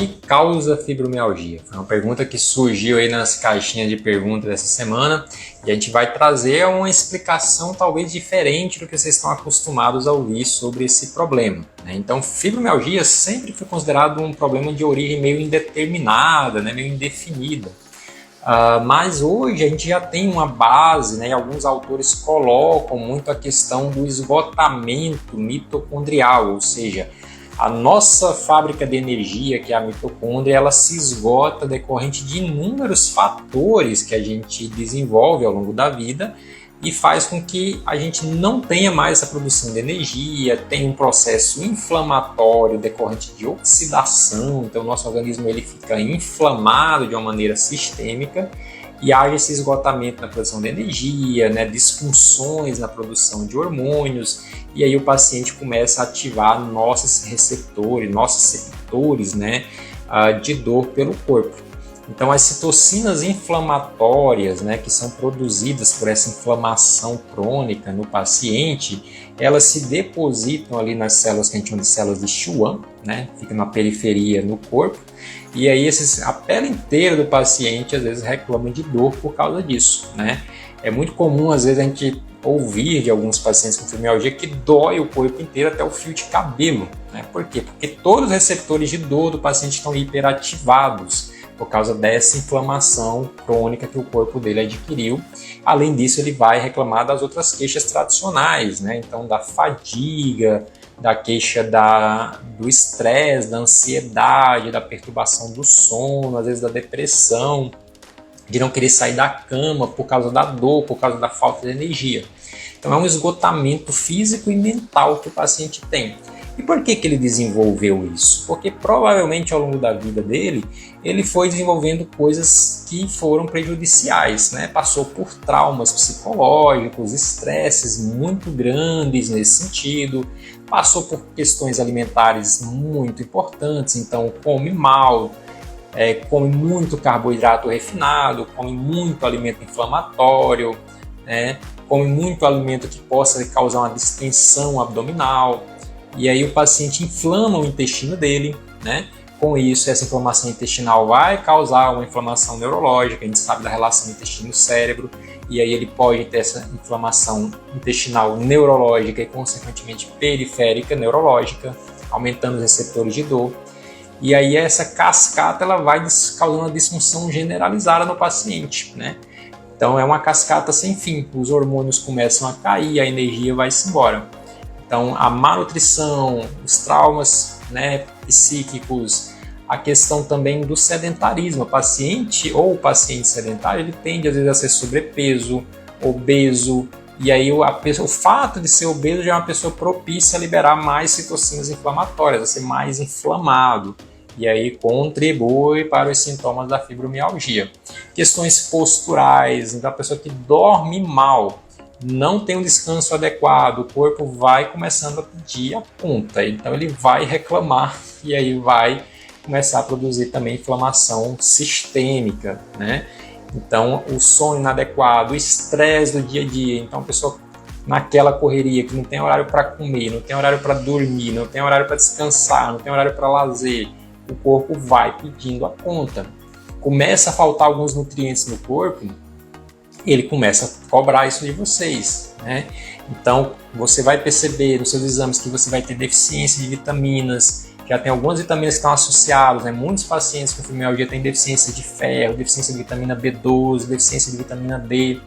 que causa fibromialgia? Foi uma pergunta que surgiu aí nas caixinhas de perguntas dessa semana e a gente vai trazer uma explicação talvez diferente do que vocês estão acostumados a ouvir sobre esse problema, né? Então, fibromialgia sempre foi considerado um problema de origem meio indeterminada, né? Meio indefinida. Mas hoje a gente já tem uma base, né, e alguns autores colocam muito a questão do esgotamento mitocondrial, ou seja, a nossa fábrica de energia, que é a mitocôndria, ela se esgota decorrente de inúmeros fatores que a gente desenvolve ao longo da vida e faz com que a gente não tenha mais essa produção de energia, tem um processo inflamatório decorrente de oxidação, então o nosso organismo ele fica inflamado de uma maneira sistêmica e haja esse esgotamento na produção de energia, né, disfunções na produção de hormônios, e aí o paciente começa a ativar nossos receptores, né, de dor pelo corpo. Então, as citocinas inflamatórias, né, que são produzidas por essa inflamação crônica no paciente, elas se depositam ali nas células que a gente chama de células de Schwann, né, fica na periferia no corpo, e aí a pele inteira do paciente às vezes reclama de dor por causa disso, né? É muito comum às vezes a gente ouvir de alguns pacientes com fibromialgia que dói o corpo inteiro até o fio de cabelo, né? Por quê? Porque todos os receptores de dor do paciente estão hiperativados por causa dessa inflamação crônica que o corpo dele adquiriu. Além disso, ele vai reclamar das outras queixas tradicionais, né? Então, da fadiga, da queixa do estresse, da ansiedade, da perturbação do sono, às vezes da depressão, de não querer sair da cama por causa da dor, por causa da falta de energia. Então, é um esgotamento físico e mental que o paciente tem. E por que ele desenvolveu isso? Porque provavelmente ao longo da vida dele, ele foi desenvolvendo coisas que foram prejudiciais, né? Passou por traumas psicológicos, estresses muito grandes nesse sentido, passou por questões alimentares muito importantes, então come mal, come muito carboidrato refinado, come muito alimento inflamatório, né? Come muito alimento que possa causar uma distensão abdominal. E aí o paciente inflama o intestino dele, né? Com isso, essa inflamação intestinal vai causar uma inflamação neurológica, a gente sabe da relação intestino-cérebro, e aí ele pode ter essa inflamação intestinal neurológica e, consequentemente, periférica neurológica, aumentando os receptores de dor. E aí essa cascata ela vai causando uma disfunção generalizada no paciente, né? Então é uma cascata sem fim, os hormônios começam a cair, a energia vai-se embora. Então, a má nutrição, os traumas, né, psíquicos, a questão também do sedentarismo. O paciente sedentário, ele tende às vezes a ser sobrepeso, obeso, e aí o fato de ser obeso já é uma pessoa propícia a liberar mais citocinas inflamatórias, a ser mais inflamado, e aí contribui para os sintomas da fibromialgia. Questões posturais, então a pessoa que dorme mal, não tem um descanso adequado, o corpo vai começando a pedir a conta, então ele vai reclamar e aí vai começar a produzir também inflamação sistêmica, né? Então o sono inadequado, o estresse do dia a dia, então a pessoa naquela correria que não tem horário para comer, não tem horário para dormir, não tem horário para descansar, não tem horário para lazer, o corpo vai pedindo a conta. Começa a faltar alguns nutrientes no corpo, ele começa a cobrar isso de vocês, né? Então, você vai perceber nos seus exames que você vai ter deficiência de vitaminas, já tem algumas vitaminas que estão associadas, né? Muitos pacientes com fibromialgia têm deficiência de ferro, deficiência de vitamina B12, deficiência de vitamina D,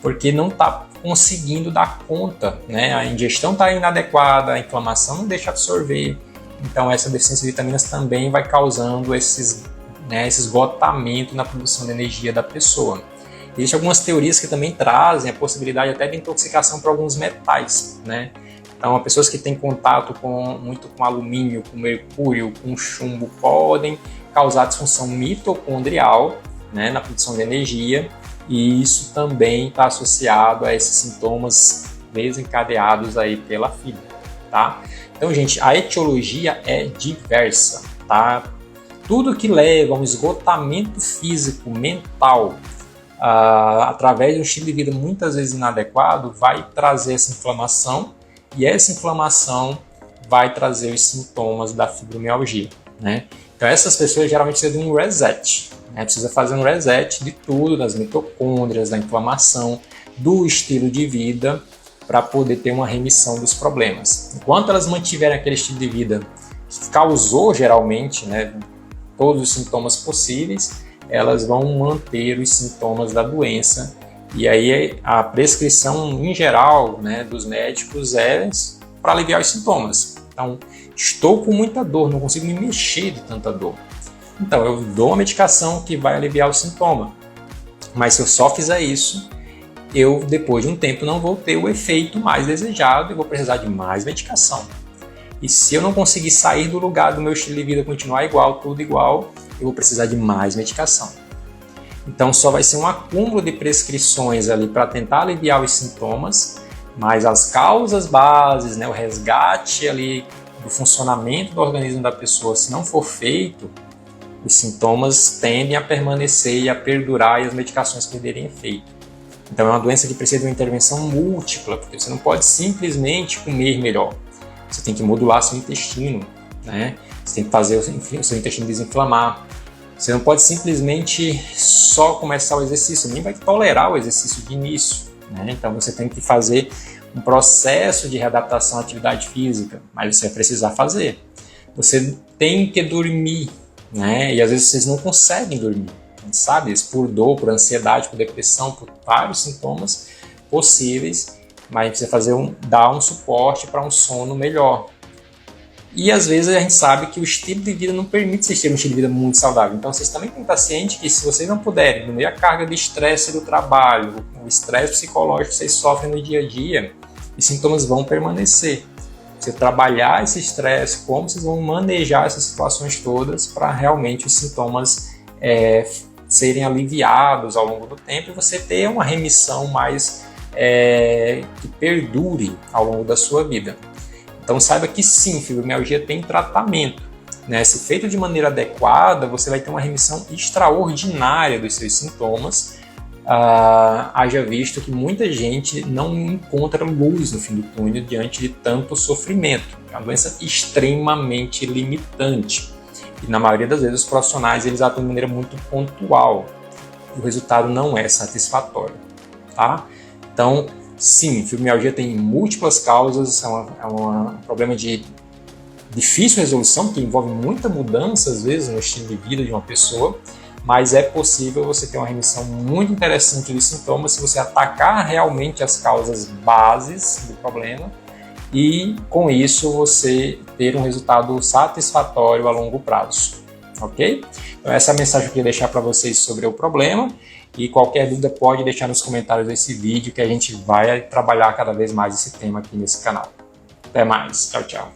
porque não está conseguindo dar conta, né? A ingestão está inadequada, a inflamação não deixa absorver, então essa deficiência de vitaminas também vai causando esse esgotamento na produção de energia da pessoa. Existem algumas teorias que também trazem a possibilidade até de intoxicação por alguns metais, né? Então, pessoas que têm contato muito com alumínio, com mercúrio, com chumbo, podem causar disfunção mitocondrial, né, na produção de energia, e isso também está associado a esses sintomas desencadeados aí pela fibra, tá? Então, gente, a etiologia é diversa, tá? Tudo que leva a um esgotamento físico, mental, através de um estilo de vida muitas vezes inadequado, vai trazer essa inflamação, e essa inflamação vai trazer os sintomas da fibromialgia. né? Então essas pessoas geralmente precisam de um reset, né? Precisa fazer um reset de tudo, das mitocôndrias, da inflamação, do estilo de vida, para poder ter uma remissão dos problemas. Enquanto elas mantiverem aquele estilo de vida que causou geralmente, né, todos os sintomas possíveis, elas vão manter os sintomas da doença. E aí a prescrição em geral, né, dos médicos é para aliviar os sintomas. Então, estou com muita dor, não consigo me mexer de tanta dor. Então, eu dou uma medicação que vai aliviar o sintoma. Mas se eu só fizer isso, eu depois de um tempo não vou ter o efeito mais desejado e vou precisar de mais medicação. E se eu não conseguir sair do lugar do meu estilo de vida, continuar igual, tudo igual, eu vou precisar de mais medicação. Então só vai ser um acúmulo de prescrições ali para tentar aliviar os sintomas, mas as causas bases, né, o resgate ali do funcionamento do organismo da pessoa, se não for feito, os sintomas tendem a permanecer e a perdurar e as medicações perderem efeito. Então é uma doença que precisa de uma intervenção múltipla, porque você não pode simplesmente comer melhor. Você tem que modular seu intestino, né? Você tem que fazer o seu intestino desinflamar. Você não pode simplesmente só começar o exercício, nem vai tolerar o exercício de início, né? Então você tem que fazer um processo de readaptação à atividade física, mas você vai precisar fazer. Você tem que dormir, né? E às vezes vocês não conseguem dormir, sabe? Por dor, por ansiedade, por depressão, por vários sintomas possíveis, mas precisa dar um suporte para um sono melhor. E às vezes a gente sabe que o estilo de vida não permite vocês terem um estilo de vida muito saudável. Então vocês também têm que estar cientes que se vocês não puderem diminuir a carga de estresse do trabalho, o estresse psicológico que vocês sofrem no dia a dia, os sintomas vão permanecer. Você trabalhar esse estresse, como vocês vão manejar essas situações todas para realmente os sintomas serem aliviados ao longo do tempo e você ter uma remissão mais que perdure ao longo da sua vida. Então saiba que sim, fibromialgia tem tratamento, né? Se feito de maneira adequada, você vai ter uma remissão extraordinária dos seus sintomas, haja visto que muita gente não encontra luz no fim do túnel diante de tanto sofrimento. É uma doença extremamente limitante. E na maioria das vezes os profissionais eles atuam de maneira muito pontual. O resultado não é satisfatório, tá? Então, sim, fibromialgia tem múltiplas causas, é um problema de difícil resolução, que envolve muita mudança, às vezes, no estilo de vida de uma pessoa, mas é possível você ter uma remissão muito interessante dos sintomas se você atacar realmente as causas bases do problema e, com isso, você ter um resultado satisfatório a longo prazo, ok? Então essa é a mensagem que eu queria deixar para vocês sobre o problema. E qualquer dúvida pode deixar nos comentários desse vídeo que a gente vai trabalhar cada vez mais esse tema aqui nesse canal. Até mais. Tchau, tchau.